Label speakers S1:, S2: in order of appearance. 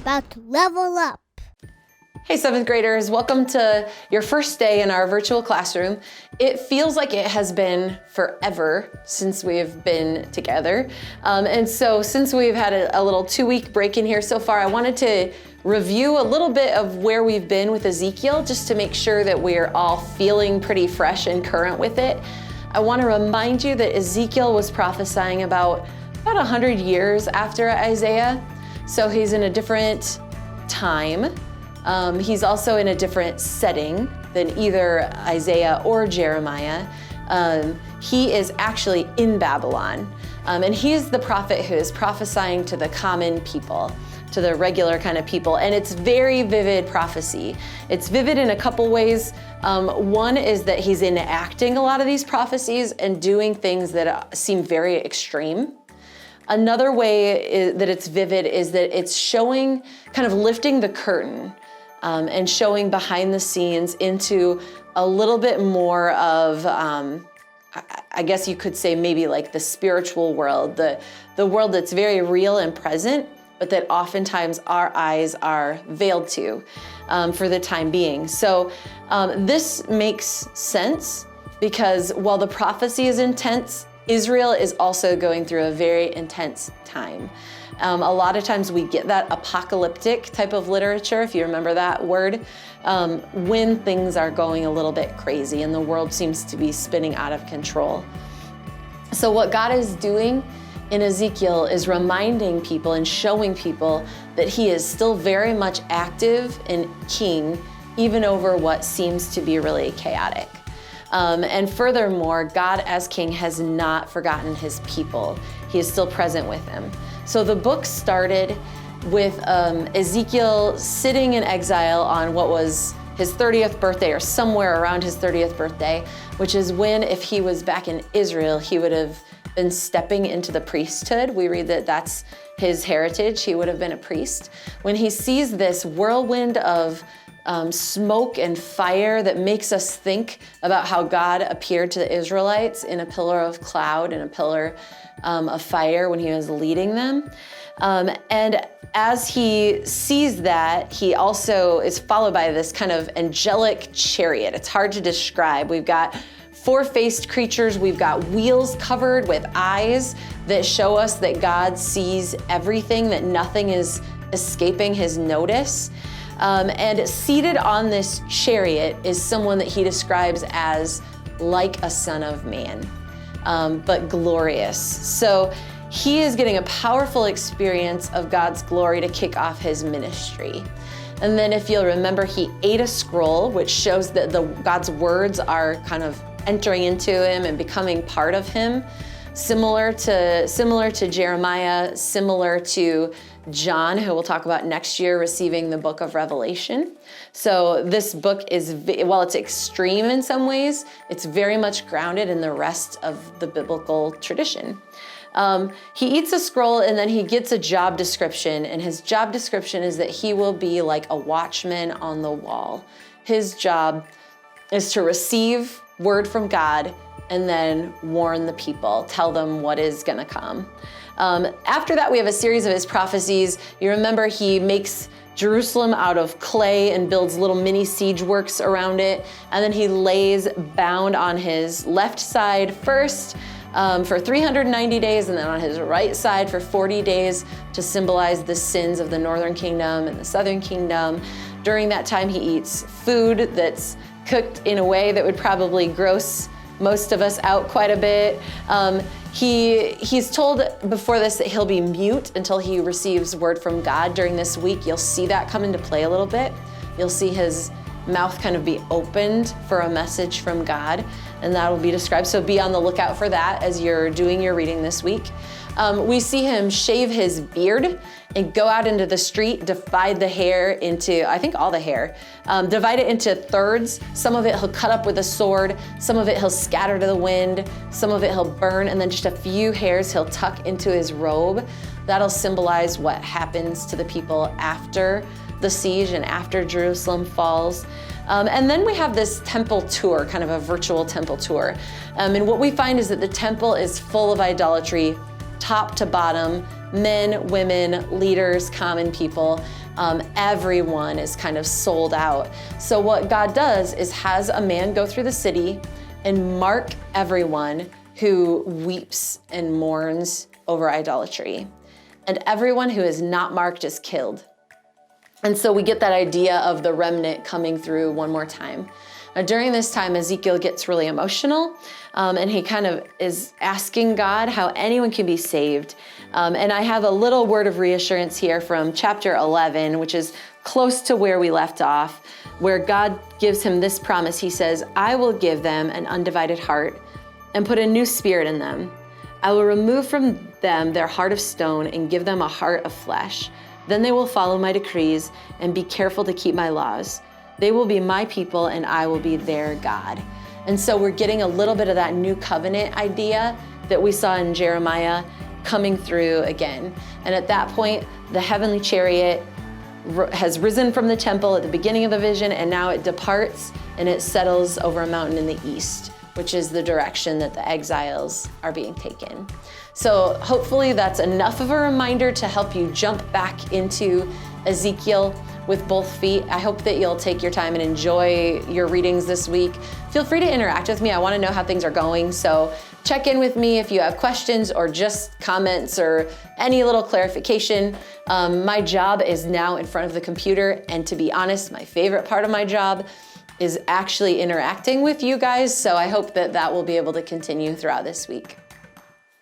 S1: about to level up.
S2: Hey, seventh graders, welcome to your first day in our virtual classroom. It feels like it has been forever since we've been together. And so since we've had a little 2-week break in here so far, I wanted to review a little bit of where we've been with Ezekiel, just to make sure that we're all feeling pretty fresh and current with it. I want to remind you that Ezekiel was prophesying about 100 years after Isaiah. So he's in a different time. He's also in a different setting than either Isaiah or Jeremiah. He is actually in Babylon. And he's the prophet who is prophesying to the common people, to the regular kind of people. And it's very vivid prophecy. It's vivid in a couple ways. One is that he's enacting a lot of these prophecies and doing things that seem very extreme. Another way that it's vivid is that it's showing, kind of lifting the curtain and showing behind the scenes into a little bit more of, I guess you could say maybe like the spiritual world, the world that's very real and present, but that oftentimes our eyes are veiled to for the time being. So this makes sense because while the prophecy is intense, Israel is also going through a very intense time. A lot of times we get that apocalyptic type of literature, if you remember that word, when things are going a little bit crazy and the world seems to be spinning out of control. So what God is doing in Ezekiel is reminding people and showing people that he is still very much active and king, even over what seems to be really chaotic. And furthermore, God as king has not forgotten his people. He is still present with them. So the book started with Ezekiel sitting in exile on what was his 30th birthday, or somewhere around his 30th birthday, which is when, if he was back in Israel, he would have been stepping into the priesthood. We read that that's his heritage. He would have been a priest. When he sees this whirlwind of smoke and fire that makes us think about how God appeared to the Israelites in a pillar of cloud and a pillar of fire when he was leading them. And as he sees that, he also is followed by this kind of angelic chariot. It's hard to describe. We've got 4-faced creatures. We've got wheels covered with eyes that show us that God sees everything, that nothing is escaping his notice. And seated on this chariot is someone that he describes as like a son of man, but glorious. So he is getting a powerful experience of God's glory to kick off his ministry. And then if you'll remember, he ate a scroll, which shows that God's words are kind of entering into him and becoming part of him, similar to Jeremiah, similar to John, who we'll talk about next year, receiving the book of Revelation. So this book is, while it's extreme in some ways, it's very much grounded in the rest of the biblical tradition. He eats a scroll and then he gets a job description, and his job description is that he will be like a watchman on the wall. His job is to receive word from God and then warn the people, tell them what is going to come. After that, we have a series of his prophecies. You remember he makes Jerusalem out of clay and builds little mini siege works around it. And then he lays bound on his left side first for 390 days, and then on his right side for 40 days to symbolize the sins of the northern kingdom and the southern kingdom. During that time, he eats food that's cooked in a way that would probably gross most of us out quite a bit. He's told before this that he'll be mute until he receives word from God during this week. You'll see that come into play a little bit. You'll see his mouth kind of be opened for a message from God, and that will be described. So be on the lookout for that as you're doing your reading this week. We see him shave his beard and go out into the street, divide the hair into, I think all the hair, divide it into thirds. Some of it he'll cut up with a sword, some of it he'll scatter to the wind, some of it he'll burn, and then just a few hairs he'll tuck into his robe. That'll symbolize what happens to the people after the siege and after Jerusalem falls. And then we have this temple tour, kind of a virtual temple tour. And what we find is that the temple is full of idolatry, top to bottom, men, women, leaders, common people. everyone is kind of sold out. So what God does is has a man go through the city and mark everyone who weeps and mourns over idolatry. And everyone who is not marked is killed. And so we get that idea of the remnant coming through one more time. Now, during this time, Ezekiel gets really emotional, and he kind of is asking God how anyone can be saved. And I have a little word of reassurance here from chapter 11, which is close to where we left off, where God gives him this promise. He says, I will give them an undivided heart and put a new spirit in them. I will remove from them their heart of stone and give them a heart of flesh. Then they will follow my decrees and be careful to keep my laws. They will be my people and I will be their God. And so we're getting a little bit of that new covenant idea that we saw in Jeremiah coming through again. And at that point, the heavenly chariot has risen from the temple at the beginning of the vision, and now it departs and it settles over a mountain in the east, which is the direction that the exiles are being taken. So hopefully that's enough of a reminder to help you jump back into Ezekiel with both feet. I hope that you'll take your time and enjoy your readings this week. Feel free to interact with me. I want to know how things are going. So check in with me if you have questions or just comments or any little clarification. My job is now in front of the computer. And to be honest, my favorite part of my job is actually interacting with you guys. So I hope that that will be able to continue throughout this week.